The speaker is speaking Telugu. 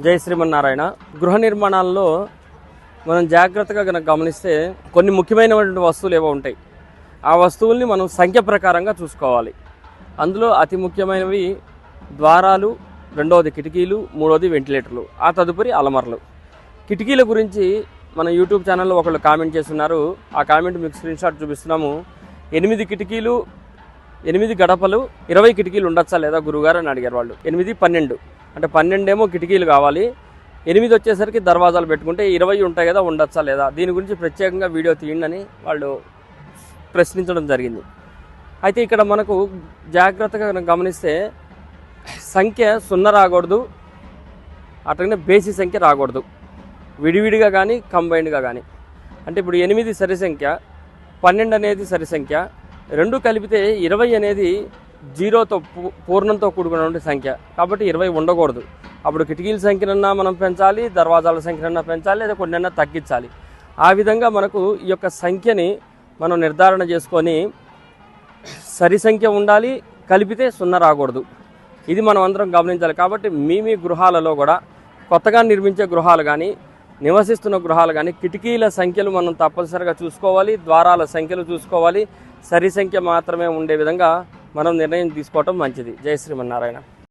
జై శ్రీమన్నారాయణ. గృహ నిర్మాణాల్లో మనం జాగ్రత్తగా కనుక గమనిస్తే కొన్ని ముఖ్యమైనటువంటి వస్తువులు ఏవో ఉంటాయి. ఆ వస్తువుల్ని మనం సంఖ్య ప్రకారంగా చూసుకోవాలి. అందులో అతి ముఖ్యమైనవి ద్వారాలు, రెండవది కిటికీలు, మూడవది వెంటిలేటర్లు, ఆ తదుపరి అలమరలు. కిటికీల గురించి మన యూట్యూబ్ ఛానల్లో ఒకళ్ళు కామెంట్ చేస్తున్నారు. ఆ కామెంట్ మీకు స్క్రీన్ షాట్ చూపిస్తున్నాము. 8 కిటికీలు, 8 గడపలు, 20 కిటికీలు ఉండొచ్చా లేదా గురుగారు అని అడిగారు వాళ్ళు. 8, 12 అంటే 12 ఏమో కిటికీలు కావాలి, 8 వచ్చేసరికి దర్వాజాలు పెట్టుకుంటే 20 ఉంటాయి కదా, ఉండొచ్చా లేదా, దీని గురించి ప్రత్యేకంగా వీడియో తీయండి అని వాళ్ళు ప్రశ్నించడం జరిగింది. అయితే ఇక్కడ మనకు జాగ్రత్తగా గమనిస్తే సంఖ్య 0 రాకూడదు, అట్లనే బేసి సంఖ్య రాకూడదు, విడివిడిగా కానీ కంబైన్డ్గా కానీ. అంటే ఇప్పుడు 8 సరి సంఖ్య, 12 అనేది సరి సంఖ్య, రెండు కలిపితే 20 అనేది జీరోతో పూర్ణంతో కూడుకున్నటువంటి సంఖ్య. కాబట్టి 20 ఉండకూడదు. అప్పుడు కిటికీల సంఖ్యనన్నా మనం పెంచాలి, దర్వాజాల సంఖ్యనన్నా పెంచాలి, లేదా కొన్నన్నా తగ్గించాలి. ఆ విధంగా మనకు ఈ యొక్క సంఖ్యని మనం నిర్ధారణ చేసుకొని సరి సంఖ్య ఉండాలి, కలిపితే 0 రాకూడదు. ఇది మనం అందరం గమనించాలి. కాబట్టి మీ గృహాలలో కూడా కొత్తగా నిర్మించే గృహాలు కానీ, నివసిస్తున్న గృహాలు కానీ కిటికీల సంఖ్యలు మనం తప్పనిసరిగా చూసుకోవాలి, ద్వారాల సంఖ్యలు చూసుకోవాలి. సరి సంఖ్య మాత్రమే ఉండే విధంగా మనం నిర్ణయం తీసుకోవటం మంచిది. జై శ్రీమన్నారాయణ.